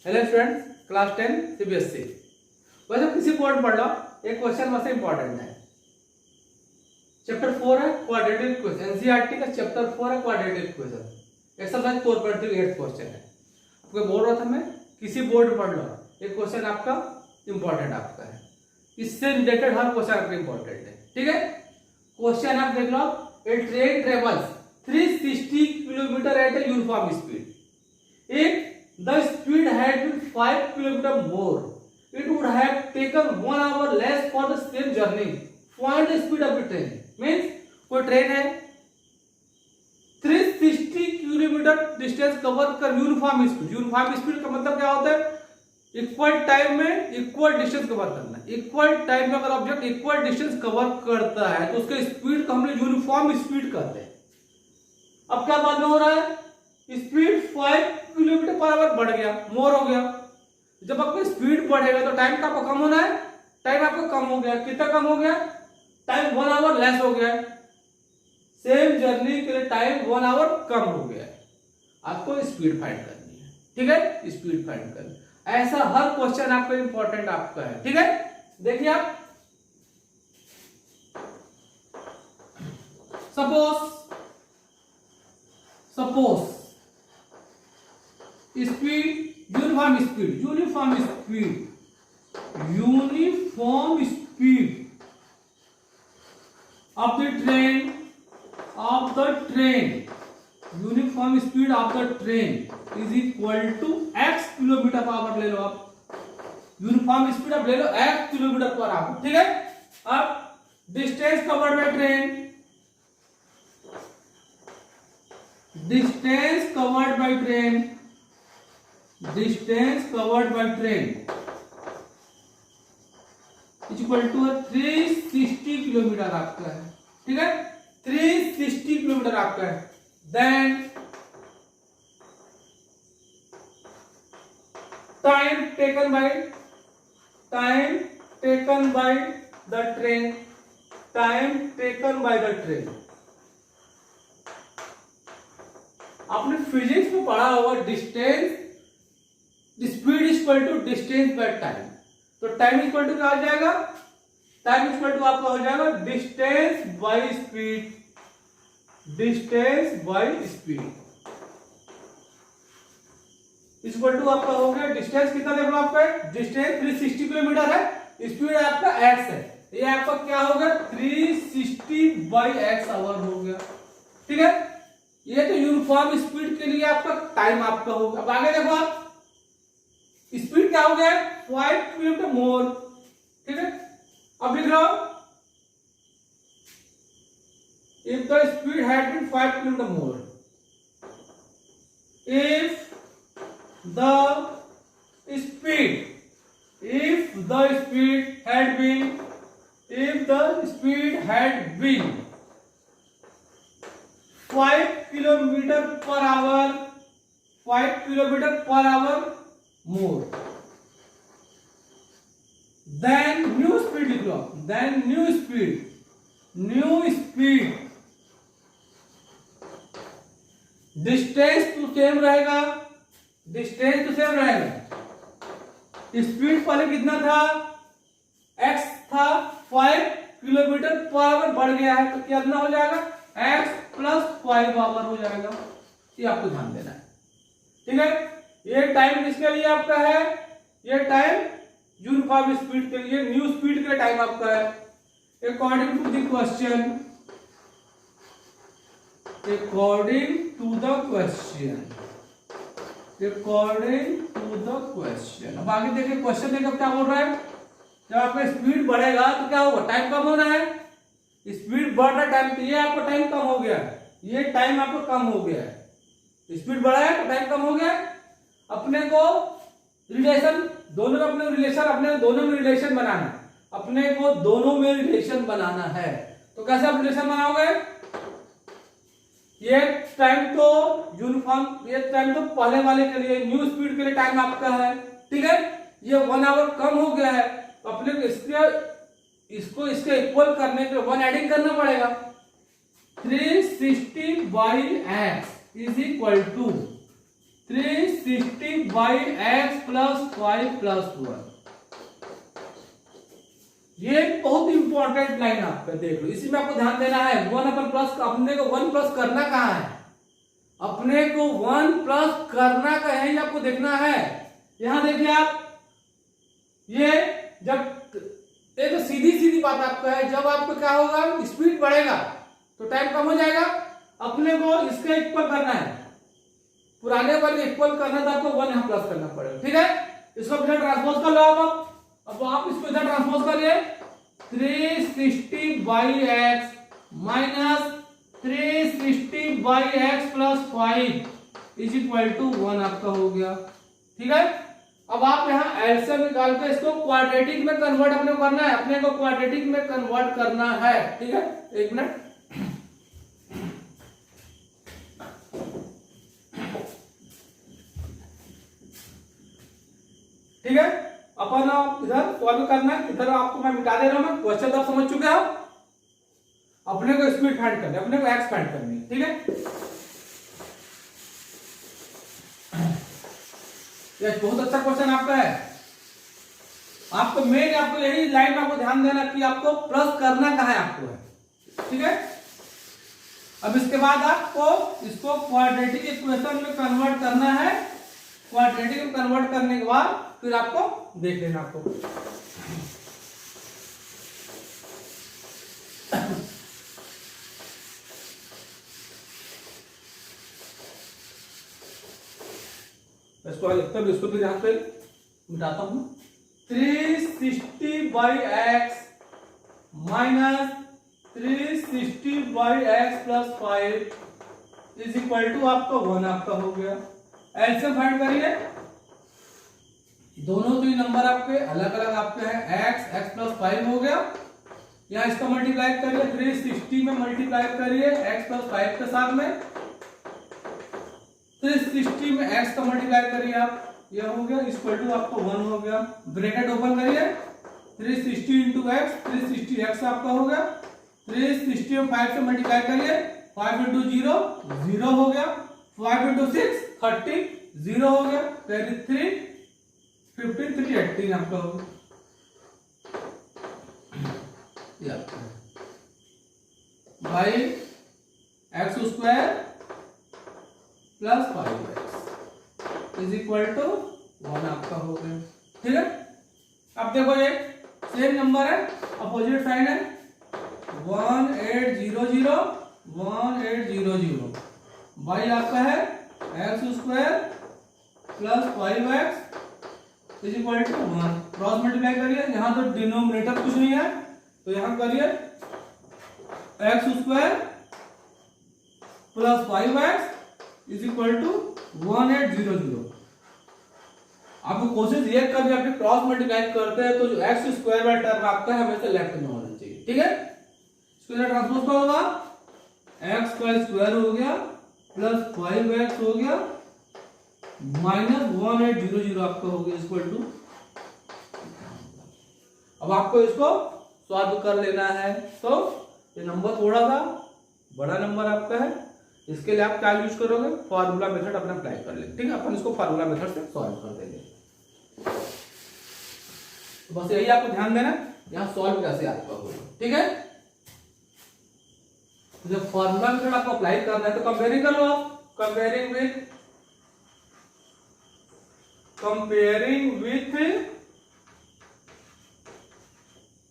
Hello students, class 10 CBSE. वैसे किसी board पढ़ लो, एक क्वेश्चन वैसे इंपॉर्टेंट है। चैप्टर 4 है क्वाड्रेटिक इक्वेशन, एनसीईआरटी का चैप्टर 4 है क्वाड्रेटिक इक्वेशन, एक्सरसाइज 4.3 8 क्वेश्चन है। आपको बोल रहा था मैं, किसी बोर्ड पढ़ लो, एक क्वेश्चन आपका इंपॉर्टेंट आपका है, इससे रिलेटेड हर क्वेश्चन आपका इंपॉर्टेंट है। ठीक है, क्वेश्चन आप देख लो। A train travels 360 kilometre at a uniform speed. If the speed had been 5 km more, it would have taken 1 hour less for the same journey. Find the speed of the train. Means कोई train है 360 kilometre distance cover कर uniform speed. Uniform speed का मतलब क्या होता है? Equal time में equal distance cover करना। इक्वल टाइम में अगर ऑब्जेक्ट इक्वल डिस्टेंस कवर करता है तो उसके स्पीड को हम लोग यूनिफॉर्म स्पीड कहते हैं। अब क्या बाद में हो रहा है? स्पीड 5 किलोमीटर पर आवर बढ़ गया, मोर हो गया। जब आपका स्पीड बढ़ेगा तो टाइम का आपको कम होना है, टाइम आपको कम हो गया। कितना कम हो गया? टाइम 1 आवर लेस हो गया। सेम जर्नी के लिए टाइम 1 आवर कम हो गया। आपको स्पीड फाइंड करनी है। ठीक है, स्पीड फाइंड करनी। ऐसा हर क्वेश्चन आपका इंपॉर्टेंट आपका है। ठीक है, देखिए आप suppose speed uniform speed of the train uniform speed of the train is equal to x kilometre per hour. ले लो आप यूनिफॉर्म स्पीड, आप ले लो x किलोमीटर पर आवर। ठीक है, अब distance covered by train, distance covered by train is equal to 360 kilometre आपका है। ठीक है, 360 किलोमीटर आपका है। Then time taken by the train आपने फिजिक्स में पढ़ा होगा, distance speed equal to distance by time. तो टाइम इक्वल टू क्या हो जाएगा? टाइम इक्वल टू आपका हो जाएगा distance by speed equal to आपका हो गया। डिस्टेंस कितना देख लो आपका? डिस्टेंस 360 किलोमीटर है, स्पीड आपका x है। ये आपका क्या हो गया? 360 बाई x आवर हो गया। ठीक है, ये तो यूनिफॉर्म स्पीड के लिए आपका टाइम आपका होगा। अब आगे देखो आप, स्पीड क्या हो गया? 5 किलोमीटर मोर। ठीक है, अब लिख रहा हूं, if the speed had been 5 kilometre more, if the speed had been 5 kilometre per hour more, then new speed लिख लो। then न्यू स्पीड डिस्टेंस तो सेम रहेगा, स्पीड पहले कितना था? x था, 5 किलोमीटर पर आवर बढ़ गया है तो कितना हो जाएगा? x प्लस 5 आवर हो जाएगा। ये आपको ध्यान देना है। ठीक है, ये टाइम किसके लिए आपका है? ये टाइम यूनिफॉर्म स्पीड के लिए, न्यू स्पीड के लिए टाइम आपका है। अकॉर्डिंग टू द क्वेश्चन अब आगे देखिए, क्वेश्चन देखो क्या बोल रहा है। जब आपका स्पीड बढ़ेगा तो क्या होगा? टाइम कम होना है। स्पीड बढ़ रहा है, टाइम, तो ये आपका टाइम कम हो गया, ये टाइम आपको कम हो गया है। स्पीड बढ़ा है तो टाइम कम हो गया। अपने को रिलेशन दोनों में, दोनों में रिलेशन बनाना है। अपने को दोनों में रिलेशन बनाना है तो कैसे आप रिलेशन बनाओगे? ये टाइम तो यूनिफॉर्म, ये टाइम तो पहले वाले के लिए, न्यू स्पीड के लिए टाइम आपका है। ठीक है, ये 1 आवर कम हो गया है, अपने इसको इसके इक्वल करने के लिए 1 एडिंग करना पड़ेगा। 360 by x is equal to 360 by x plus 5 plus 1। ये बहुत इंपॉर्टेंट लाइन आपका देख लो, इसी में आपको ध्यान देना है। 1 अपन प्लस, अपने को 1 प्लस करना कहाँ है, अपने को 1 प्लस करना का है, आपको देखना है। यहां देखिए आप, ये जब एक तो सीधी सीधी बात आपका है, जब आपको क्या होगा, स्पीड बढ़ेगा तो टाइम कम हो जाएगा। अपने को इसका इक्वल करना है, पुराने वाले इक्वल करना था, आपको 1 यहां प्लस करना पड़ेगा। ठीक है, इसको इधर ट्रांसपोज कर लो आप। अब आप इसको इधर ट्रांसपोज करिए, 360 by x minus 360 by x plus 5 is equal to 1 आपका हो गया। ठीक है, अब आप यहाँ एलसीएम निकाल के इसको क्वाड्रेटिक में कन्वर्ट अपने को करना है, अपने को क्वाड्रेटिक में कन्वर्ट करना है। ठीक है, एक मिनट, ठीक है, अपन इधर सॉल्व करना है। इधर आपको मैं मिटा दे रहा हूं, मैं क्वेश्चन आप समझ चुके हो। अपने को स्पीड फाइंड करनी है, अपने को एक्स फाइंड करनी है। ठीक है, ये बहुत अच्छा क्वेश्चन आपका है। आपको मेन, आपको यही लाइन में आपको ध्यान देना कि आपको प्लस करना कहाँ है आपको है। ठीक है, अब इसके बाद आपको इसको क्वाड्रेटिक इक्वेशन में कन्वर्ट करना है। क्वाड्रेटिक में कन्वर्ट करने के बाद फिर आपको देख लेना आपको। इसको भी यहां पे मिटाता हूं। 360 by x minus 360 by x plus 5 is equal to आपका 1 आपका हो गया। एलसीएम फाइंड करिए, दोनों तो नंबर आपके अलग अलग आपके हैं, x प्लस 5 हो गया। यहाँ इसका मल्टीप्लाई करिए, 360 में मल्टीप्लाई करिए x प्लस 5 के साथ में, 360 में x का मल्टीप्लाई करिए आप, यह हो गया इक्वल टू आपका 1 हो गया। ब्रैकेट ओपन करिए, 360 इंटू एक्स, 360 x आपका हो गया। 360 में 5 से मल्टीप्लाई करिए, 5 इंटू 0 0 हो गया, 5 इंटू 6 30 0 हो गया, 3 15 3 18 आपका होगा। By x square plus 5x is equal to 1 आपका हो गया। ठीक है, अब देखो ये सेम नंबर है, अपोजिट साइन है, 1800 1800 बाई आपका है x square plus 5x is equal to 1। Cross multiply करिए, यहां तो डिनोमिनेटर कुछ नहीं है तो यहां करिए x square plus 5x is equal to 1800। आपको कोशिश ये करनी है, आपके क्रॉस मल्टीप्लाई करते हैं तो जो एक्स स्क्वायर वाला टर्म आपका है हमेशा लेफ्ट में होना चाहिए। ठीक है, इसको ट्रांसपोज क्या होगा, एक्स का स्क्वायर हो गया प्लस 5x हो गया माइनस 1800 आपका हो गया इक्वल टू। अब आपको इसको सॉल्व कर लेना है, तो ये नंबर थोड़ा सा बड़ा नंबर आपका है, इसके लिए आप क्या यूज करोगे, फार्मूला मेथड अपना अप्लाई कर लेंगे। ठीक है, अपन इसको फार्मूला मेथड से सॉल्व कर देंगे। तो बस यही आपको ध्यान देना, यहां सॉल्व कैसे आपका होगा। ठीक है, तो जब फार्मूला मेथड आपको अप्लाई करना है तो कंपेयरिंग कर लो आप, comparing with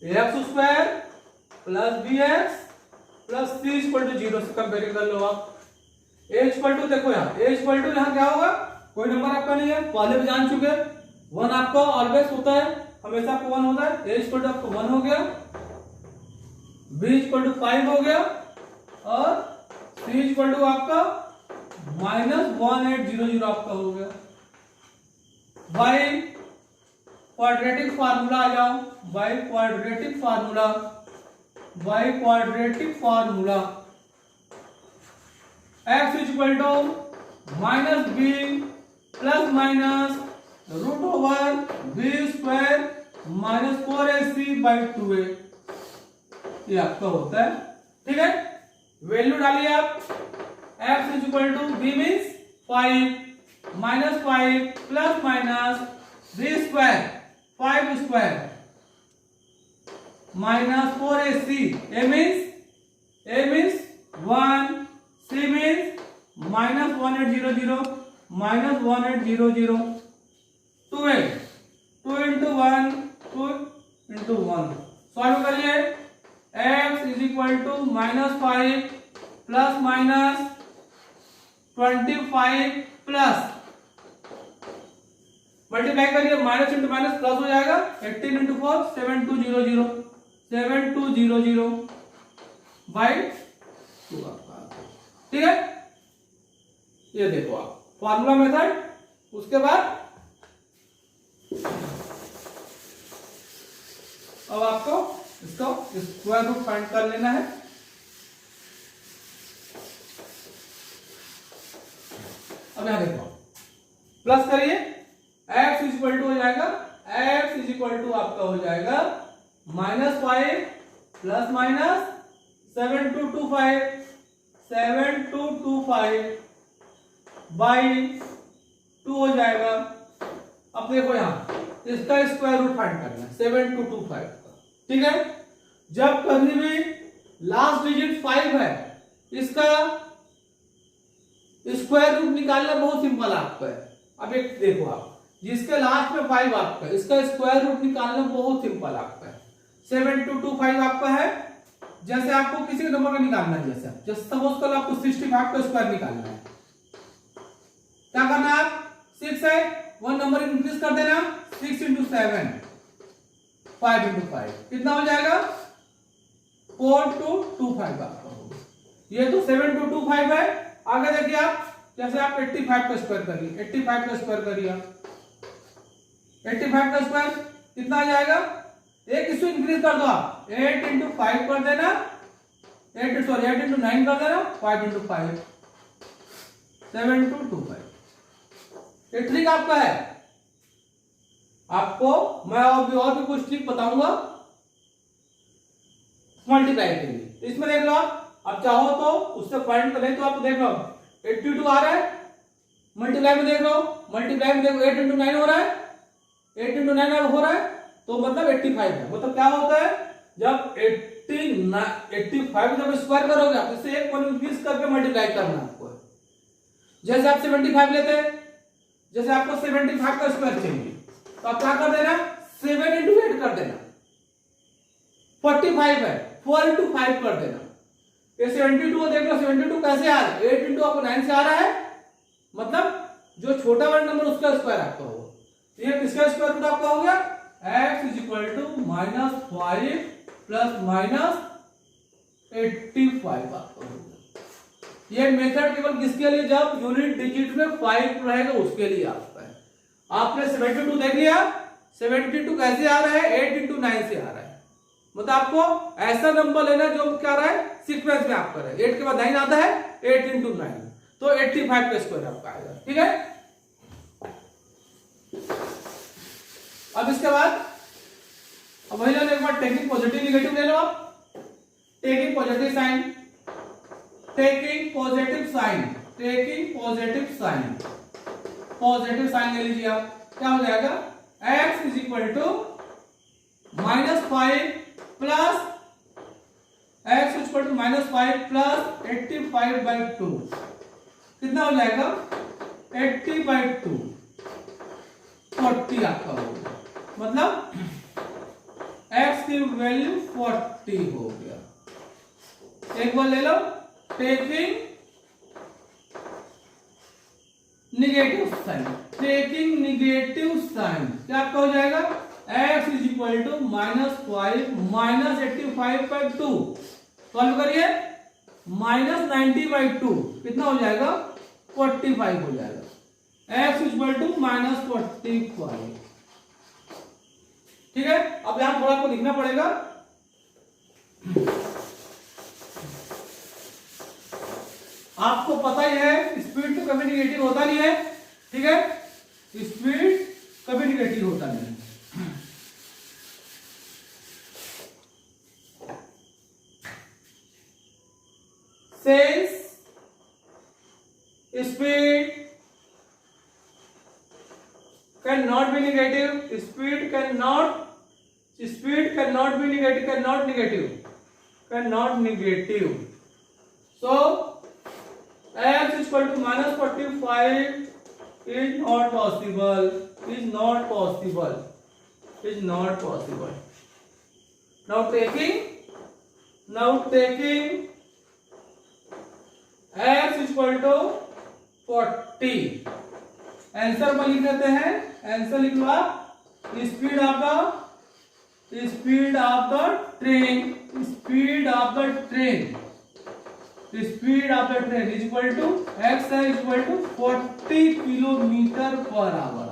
x square plus b x plus c equal to 0 से कंपेयरिंग कर लो आप। ए इक्वल टू देखो यहाँ, ए इक्वल टू यहाँ क्या होगा, कोई नंबर आपका नहीं है, पहले भी जान चुके, 1 आपका ऑलवेज होता है, हमेशा आपको 1 होता है। ए इक्वल टू आपको 1 हो गया, बी इक्वल टू 5 हो गया और सी इक्वल टू आपका माइनस 1800 आपका हो गया। बाई क्वाड्रेटिक फार्मूला आ जाओ, by quadratic formula x equal to minus b plus minus root over b square minus 4ac by 2a, ये आपका होता है। ठीक है, वैल्यू डालिए आप, x equal to b means 5 -5 plus minus b square 5 square -4ac a means 1 c means -1800 -1800 12 2 into 1 2 into 1 solve करिए x is equal to -5 plus minus 25 plus multiply करिए माइनस इंटू माइनस प्लस हो जाएगा 18 into 4 7200 7200 by 2 आपका ठीक है। ये देखो आप फॉर्मूला मेथड उसके बाद अब आपको इसको स्क्वायर रूट फाइंड कर लेना है। अब यहां देखो प्लस करिए x इज इक्वल टू हो जाएगा x इज इक्वल टू आपका हो जाएगा -5 प्लस माइनस 7225 बाई 2 हो जाएगा। अब देखो यहां इसका स्क्वायर रूट फाइंड करना है 7225 का ठीक है। जब कभी भी लास्ट डिजिट 5 है इसका स्क्वायर रूट निकालना बहुत सिंपल आपका है। अब एक देखो आप जिसके लास्ट में 5 आपका इसका स्क्वायर रूट निकालना बहुत सिंपल आपका है। 7225 आपका है जैसे आपको किसी के नंबर का निकालना है जैसे सपोज कर आपको 65 का स्क्वायर निकालना है क्या करना है आप 6 है 1 नंबर इंक्रीज कर देना 6 into 7 5 into 5 कितना हो जाएगा 4225 आपका होगा। ये तो 7225 है। आगे देखिए आप जैसे आप 85 का स्क्वायर करिए 85 का स्क्वायर करिए 85 का स्क्वायर कितना आ जाएगा एक इसको इंक्रीज कर दो आप 8 into 5 कर देना 8 into 9 कर देना 5 into 5 7225 ये ट्रिक आपका है। आपको मैं और भी कुछ ट्रिक बताऊंगा मल्टीप्लाई के लिए। इसमें देख लो आप चाहो तो उससे फाइंड करें तो आप देख लो 82 आ रहा है मल्टीप्लाई में देख लो मल्टीप्लाई में देखो 8 into 9 हो रहा है 8 into 9 अब हो रहा है तो मतलब 85 है। मतलब क्या होता है जब 85 जब स्क्वायर करोगे आप इससे एक 1 इंक्रीज करके मल्टीप्लाई करना आपको। जैसे आप 75 लेते हैं जैसे आपको 75 का स्क्वायर चाहिए तो आप क्या कर देना 7 into 8 कर देना 45 है 4 into 5 कर देना। ये 72 देख लो 72 कैसे आ रहा है 8 into आपको 9 से आ रहा है मतलब जो छोटा वाला नंबर उसका स्क्वायर आपका होगा। ये किसका स्क्वायर रूट आपका हो गया x is equal to -5 plus minus 85 आपका होगा। ये मेथड केवल किसके लिए जब यूनिट डिजिट में 5 रहेगा उसके लिए आपका है। आपने 72 देख लिया 72 कैसे आ रहा है 8 into 9 से आ रहा है। मतलब आपको ऐसा नंबर लेना जो क्या रहा है सीक्वेंस में आपका है 8 के बाद 9 आता है 8 into 9 तो 85 का स्क्वायर आपका आएगा ठीक है। अब इसके बाद अब वही एक बार टेकिंग पॉजिटिव निगेटिव ले लो आप taking positive sign positive sign ले लीजिए आप क्या हो जाएगा x is equal to -5 plus x equal to -5 plus 85/2 कितना हो जाएगा 80/2 40 आपका होगा। मतलब x की वैल्यू 40 हो गया। एक बार ले लो टेकिंग निगेटिव साइन क्या आपका हो जाएगा x is equal to -5 -85/2 solve करिए -90/2 कितना हो जाएगा 45 हो जाएगा x इज इक्वल टू -45 ठीक है। अब यहां थोड़ा आपको लिखना पड़ेगा आपको पता ही है स्पीड तो कभी निगेटिव होता नहीं है ठीक है स्पीड कभी निगेटिव होता नहीं है। Since speed not be negative, speed can not be negative, can not negative. So x equal to -45 is not possible. Now taking x equal to 40. Answer में लिख देते हैं. आंसर लिख लो आप. Speed of the train is equal to x है equal to 40 kilometre per hour.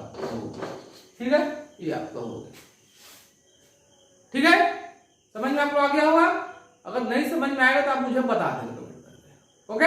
ठीक है, ये आपका हो गया. ठीक है, समझ में आपको आ गया होगा. अगर नहीं समझ में आएगा तो आप मुझे बता देंगे. ओके.